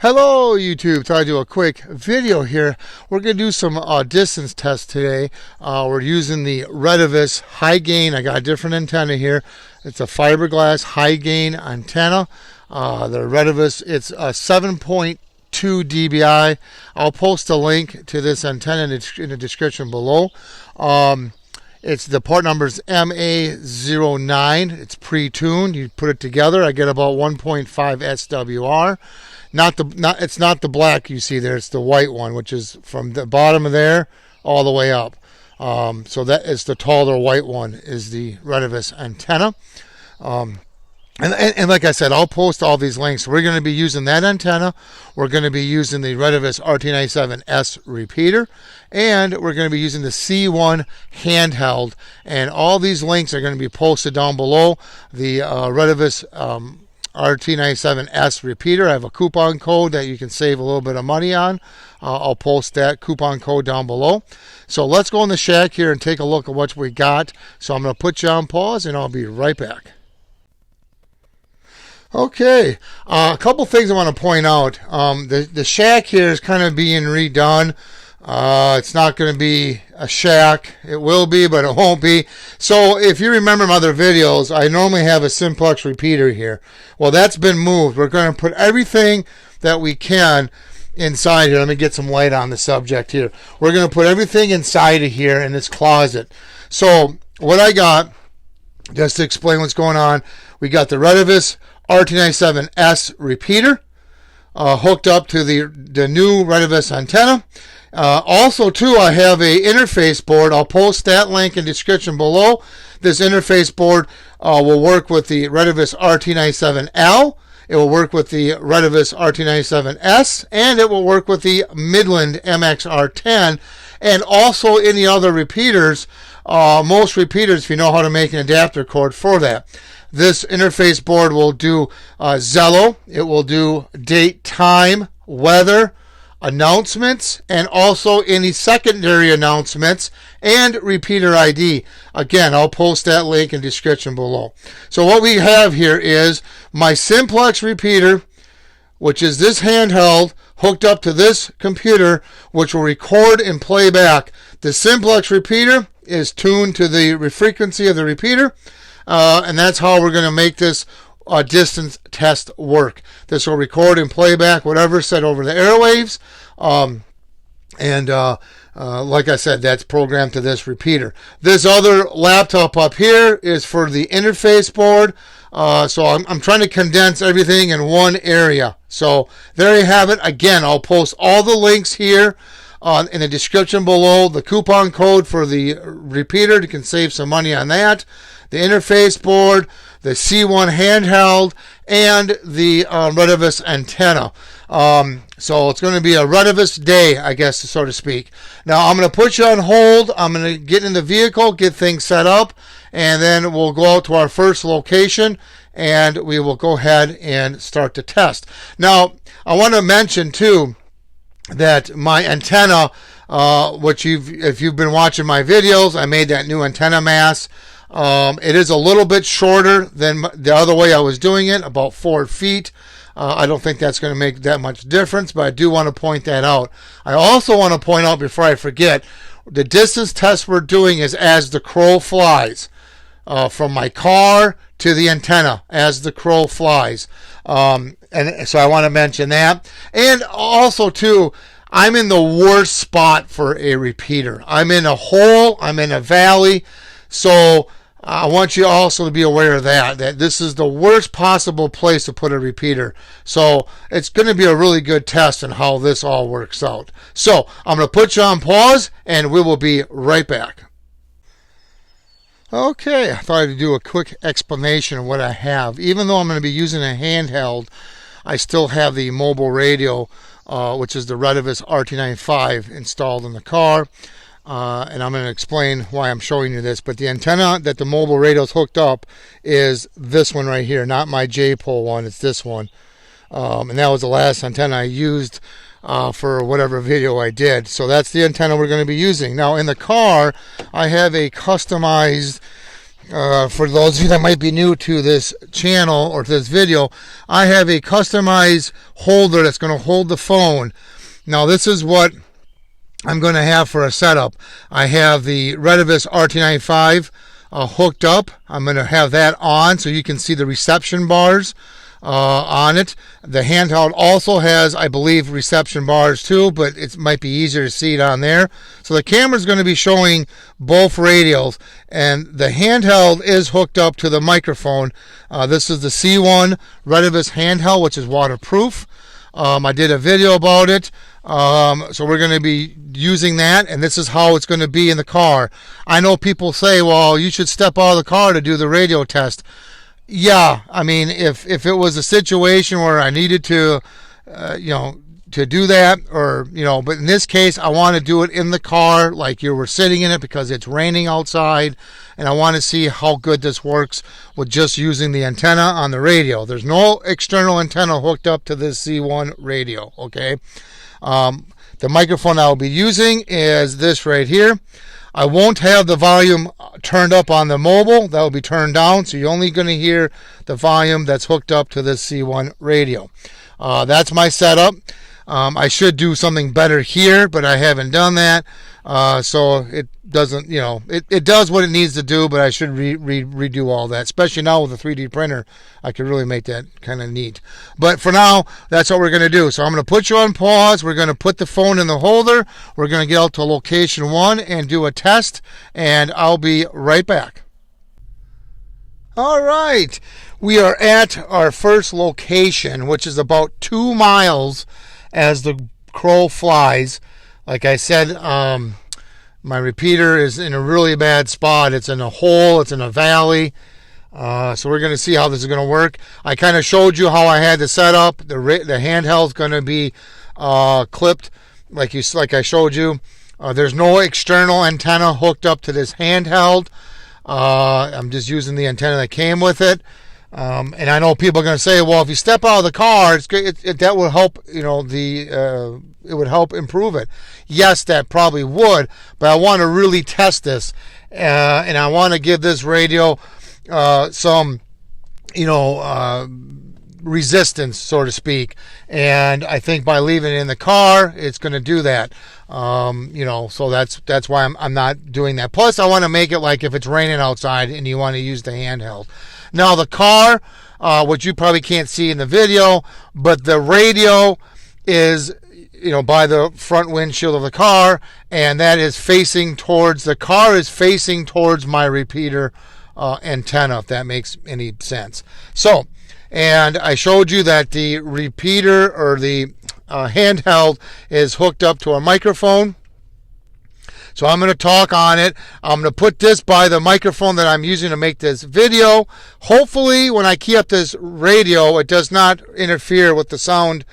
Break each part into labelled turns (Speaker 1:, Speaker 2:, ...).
Speaker 1: Hello YouTube, thought I'd do a quick video here. We're going to do some distance tests today. We're using the RETEVIS high gain. I got a different antenna here. It's a fiberglass high gain antenna. The RETEVIS, it's a 7.2 dBi. I'll post a link to this antenna in the description below. It's the part number is MA09. It's pre-tuned. You put it together, I get about 1.5 SWR. It's not the black you see there. It's the white one, which is from the bottom of there all the way up. So that is the taller white one is the RETEVIS antenna. And like I said, I'll post all these links. We're going to be using that antenna. We're going to be using the RETEVIS RT97S repeater. And we're going to be using the C1 handheld. And all these links are going to be posted down below. The RETEVIS RT97S repeater, I have a coupon code that you can save a little bit of money on. I'll post that coupon code down below. So let's go in the shack here and take a look at what we got. So I'm going to put you on pause and I'll be right back. Okay, a couple things I want to point out. The shack here is kind of being redone. It's not going to be a shack. It will be, but it won't be. So if you remember my other videos, I normally have a simplex repeater here. Well, that's been moved. We're going to put everything that we can inside here. Let me get some light on the subject here. We're going to put everything inside of here in this closet. So what I got, just to explain what's going on, we got the RETEVIS RT97S repeater hooked up to the new RETEVIS antenna. Also, too, I have a interface board. I'll post that link in the description below. This interface board will work with the RETEVIS RT97L. It will work with the RETEVIS RT97S, and it will work with the Midland MXR10, and also any other repeaters. Most repeaters, if you know how to make an adapter cord for that. This interface board will do Zello. It will do date, time, weather, announcements, and also any secondary announcements and repeater ID. Again, I'll post that link in the description below. So what we have here is my simplex repeater, which is this handheld hooked up to this computer, which will record and play back. The simplex repeater is tuned to the frequency of the repeater, and that's how we're going to make this distance test work. This will record and play back whatever said over the airwaves, like I said, that's programmed to this repeater. This other laptop up here is for the interface board. So I'm trying to condense everything in one area. So there you have it. Again, I'll post all the links here in the description below. The coupon code for the repeater, you can save some money on that. The interface board, the C1 handheld, and the RETEVIS antenna. So it's going to be a RETEVIS day, I guess, so to speak. Now I'm going to put you on hold. I'm going to get in the vehicle, get things set up, and then we'll go out to our first location and we will go ahead and start the test. Now I want to mention too that my antenna, which if you've been watching my videos, I made that new antenna mass. It is a little bit shorter than the other way I was doing it, about 4 feet. I don't think that's going to make that much difference, but I do want to point that out. I also want to point out before I forget, the distance test we're doing is as the crow flies. From my car to the antenna as the crow flies. And so I want to mention that. And also, too, I'm in the worst spot for a repeater. I'm in a hole. I'm in a valley. So I want you also to be aware of that this is the worst possible place to put a repeater. So it's going to be a really good test on how this all works out. So I'm going to put you on pause, and we will be right back. Okay, I thought I'd do a quick explanation of what I have. Even though I'm going to be using a handheld, I still have the mobile radio, which is the RETEVIS RT95 installed in the car. And I'm going to explain why I'm showing you this. But the antenna that the mobile radio is hooked up is this one right here, not my J-pole one. It's this one. And that was the last antenna I used for whatever video I did. So that's the antenna we're going to be using. Now in the car, I have a customized for those of you that might be new to this channel or to this video, I have a customized holder that's going to hold the phone. Now this is what I'm going to have for a setup. I have the RETEVIS RT95 hooked up. I'm going to have that on so you can see the reception bars on it. The handheld also has, I believe, reception bars too, but it might be easier to see it on there. So the camera is going to be showing both radios, and the handheld is hooked up to the microphone. This is the C1 RETEVIS handheld, which is waterproof. I did a video about it, so we're going to be using that, and this is how it's going to be in the car. I know people say, well, you should step out of the car to do the radio test. Yeah, I mean, if it was a situation where I needed to, to do that, or, but in this case, I want to do it in the car like you were sitting in it because it's raining outside, and I want to see how good this works with just using the antenna on the radio. There's no external antenna hooked up to this C1 radio, okay? The microphone I'll be using is this right here. I won't have the volume turned up on the mobile. That will be turned down, so you're only going to hear the volume that's hooked up to this C1 radio. That's my setup. I should do something better here, but I haven't done that. So it doesn't, it does what it needs to do, but I should redo all that. Especially now with a 3D printer, I could really make that kind of neat. But for now, that's what we're going to do. So I'm going to put you on pause. We're going to put the phone in the holder. We're going to get out to location 1 and do a test, and I'll be right back. All right. We are at our first location, which is about 2 miles as the crow flies. Like I said, my repeater is in a really bad spot. It's in a hole. It's in a valley. So we're going to see how this is going to work. I kind of showed you how I had to set up. The handheld is going to be clipped like I showed you. There's no external antenna hooked up to this handheld. I'm just using the antenna that came with it. And I know people are going to say, well, if you step out of the car, that would help, it would help improve it. Yes, that probably would, but I want to really test this, and I want to give this radio some, resistance, so to speak. And I think by leaving it in the car, it's going to do that. So that's why I'm not doing that. Plus, I want to make it like if it's raining outside and you want to use the handheld. Now, the car, which you probably can't see in the video, but the radio is, by the front windshield of the car, and that is facing towards, the car is facing towards my repeater antenna, if that makes any sense. So, and I showed you that the repeater or the handheld is hooked up to a microphone. So I'm going to talk on it. I'm going to put this by the microphone that I'm using to make this video. Hopefully, when I key up this radio, it does not interfere with the sound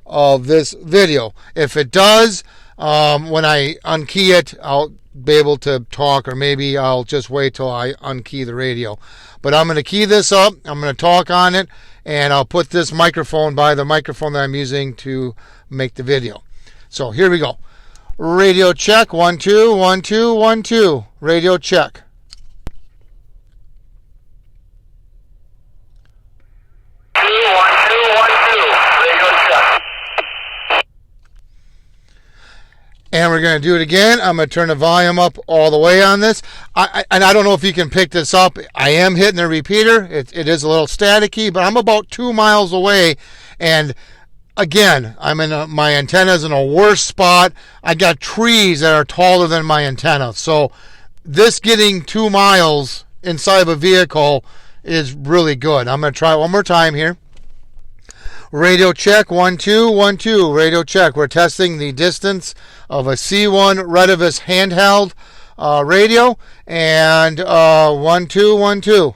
Speaker 1: of this video. If it does, when I unkey it, I'll be able to talk, or maybe I'll just wait till I unkey the radio. But I'm going to key this up. I'm going to talk on it, and I'll put this microphone by the microphone that I'm using to make the video. So here we go. Radio check, 1 2 1 2 1 2. Radio check. And we're going to do it again. I'm going to turn the volume up all the way on this. And I don't know if you can pick this up. I am hitting the repeater. It is a little staticky, but I'm about 2 miles away. And again, I'm in my antenna's in a worse spot. I got trees that are taller than my antenna. So this getting 2 miles inside of a vehicle is really good. I'm going to try it one more time here. Radio check, 1 2 1 2. Radio check. We're testing the distance of a C1 RETEVIS handheld radio, and 1 2 1 2.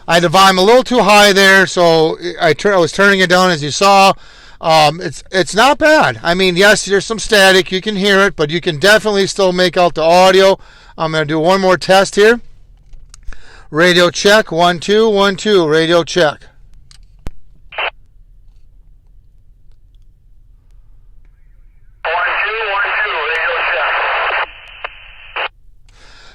Speaker 1: I had the volume a little too high there, so I was turning it down, as you saw. It's not bad. I mean, yes, there's some static. You can hear it, but you can definitely still make out the audio. I'm going to do one more test here. Radio check, 1 2 1 2. Radio check.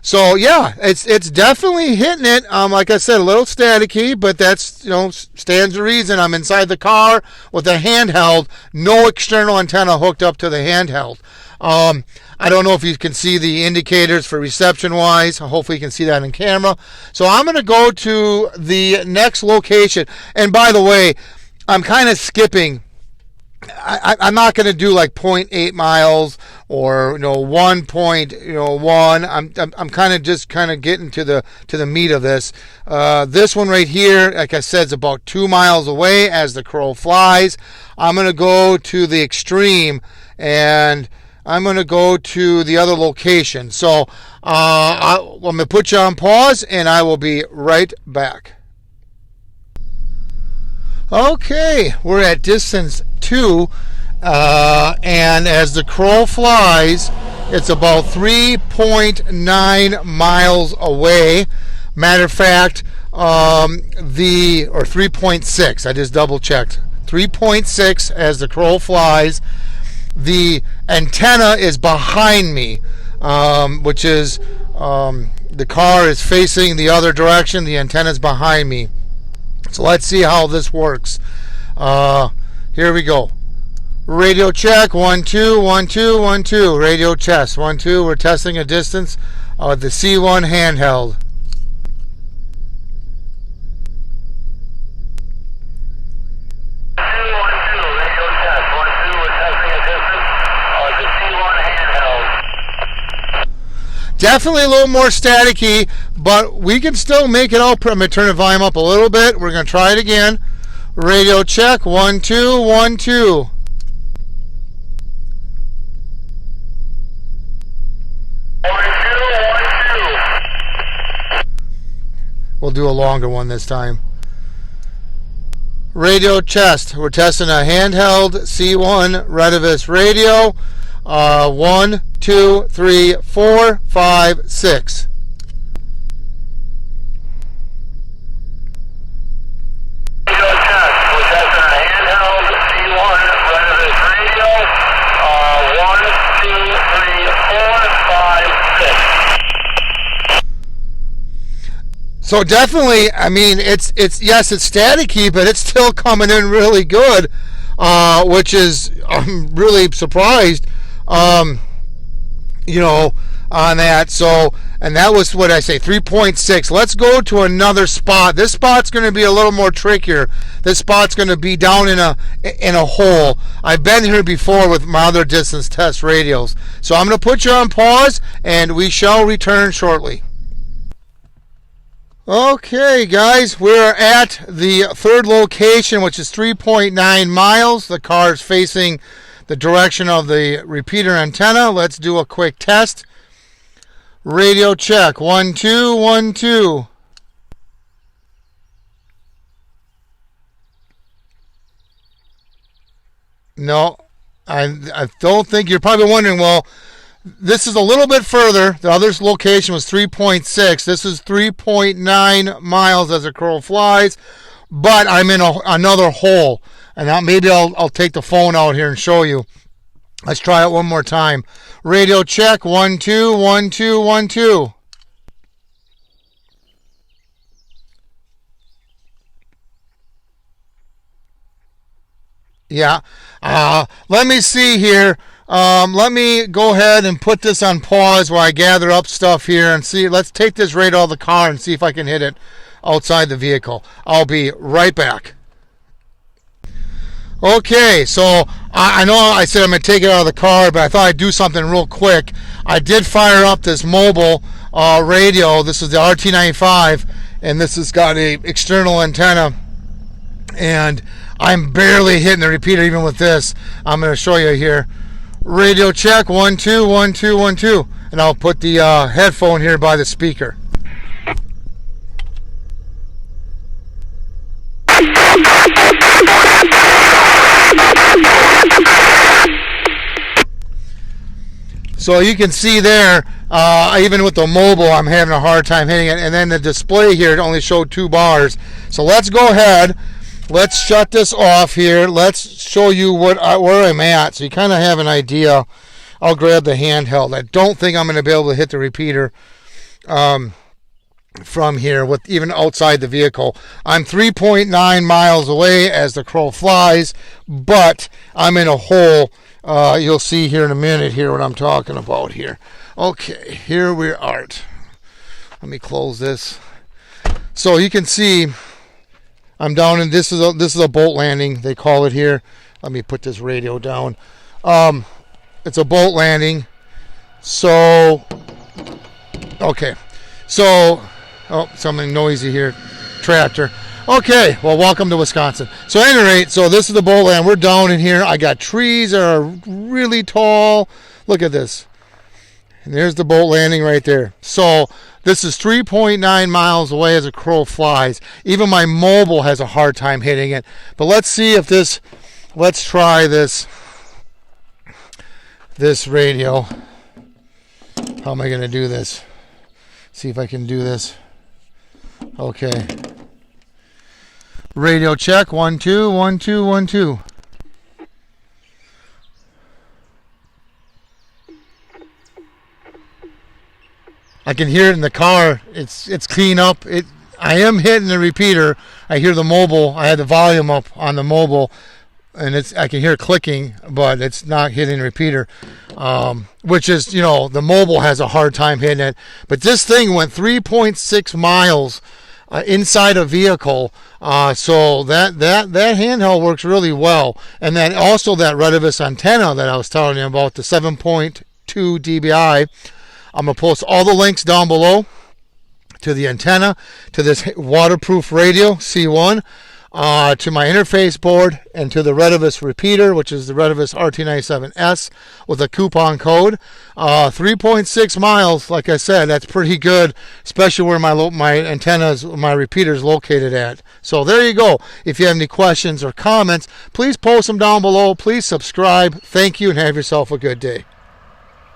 Speaker 1: So yeah, it's definitely hitting it. Like I said, a little staticky, but that's, stands to reason. I'm inside the car with a handheld, no external antenna hooked up to the handheld. I don't know if you can see the indicators for reception wise. Hopefully you can see that in camera. So I'm going to go to the next location. And by the way, I'm kind of skipping. I'm not going to do like 0.8 miles or 1.1. I'm kind of just getting to the meat of this. This one right here, like I said, is about 2 miles away as the crow flies. I'm going to go to the extreme and I'm going to go to the other location. So I'm going to put you on pause and I will be right back. Okay, we're at distance 2, and as the crow flies, it's about 3.9 miles away. Matter of fact, or 3.6. I just double checked. 3.6 as the crow flies. The antenna is behind me, which is the car is facing the other direction. The antenna is behind me. So let's see how this works. Here we go. Radio check, 1 2 1 2 1 2. Radio test, 1 2. We're testing a distance of the C1 handheld. Definitely a little more staticky, but we can still make it out. I'm going to turn the volume up a little bit. We're going to try it again. Radio check, 1 2 1 2. We'll do a longer one this time. Radio test. We're testing a handheld C1 RETEVIS radio. 1 2 3 4 5 6. So definitely, I mean, it's yes, it's staticky, but it's still coming in really good, which is, I'm really surprised, on that. So, and that was what I say, 3.6. Let's go to another spot. This spot's going to be a little more trickier. This spot's going to be down in a hole. I've been here before with my other distance test radios. So I'm going to put you on pause, and we shall return shortly. Okay, guys, we're at the third location, which is 3.9 miles. The car is facing the direction of the repeater antenna. Let's do a quick test. Radio check, 1 2 1 2. No, I don't think you're probably wondering, well, this is a little bit further. The other location was 3.6. This is 3.9 miles as a crow flies, but I'm in another hole. And maybe I'll take the phone out here and show you. Let's try it one more time. Radio check, 1 2 1 2 1 2. Yeah. Let me see here. Let me go ahead and put this on pause while I gather up stuff here and see. Let's take this right out of the car and see if I can hit it outside the vehicle. I'll be right back. Okay, so I know I said I'm going to take it out of the car, but I thought I'd do something real quick. I did fire up this mobile radio. This is the RT95, and this has got a external antenna, and I'm barely hitting the repeater even with this. I'm going to show you here. Radio check, 1 2 1 2 1 2, and I'll put the headphone here by the speaker. So you can see there, Even with the mobile, I'm having a hard time hitting it. And then the display here, it only showed 2 bars. So let's go ahead. Let's shut this off here. Let's show you where I'm at, so you kind of have an idea. I'll grab the handheld. I don't think I'm going to be able to hit the repeater from here, with even outside the vehicle. I'm 3.9 miles away as the crow flies, but I'm in a hole. You'll see here in a minute here what I'm talking about here. Okay, here we are. Let me close this. So you can see I'm down in this is a boat landing, they call it here. Let me put this radio down. It's a boat landing. So okay. So something noisy here. Tractor. Okay, well, welcome to Wisconsin. So at any rate, so this is the boat land. We're down in here. I got trees that are really tall. Look at this. And there's the boat landing right there. So this is 3.9 miles away as a crow flies. Even my mobile has a hard time hitting it. But let's see if let's try this radio. How am I going to do this? See if I can do this. Okay. Radio check. 1 2 1 2 1 2. I can hear it in the car. It's clean up. I am hitting the repeater. I hear the mobile. I had the volume up on the mobile, and I can hear it clicking, but it's not hitting the repeater. Which is, the mobile has a hard time hitting it. But this thing went 3.6 miles inside a vehicle. So that handheld works really well. And then also that RETEVIS antenna that I was telling you about, the 7.2 dBi. I'm going to post all the links down below to the antenna, to this waterproof radio, C1, to my interface board, and to the RETEVIS repeater, which is the RETEVIS RT97S, with a coupon code. 3.6 miles, like I said, that's pretty good, especially where my antennas, my repeater is located at. So there you go. If you have any questions or comments, please post them down below. Please subscribe. Thank you, and have yourself a good day.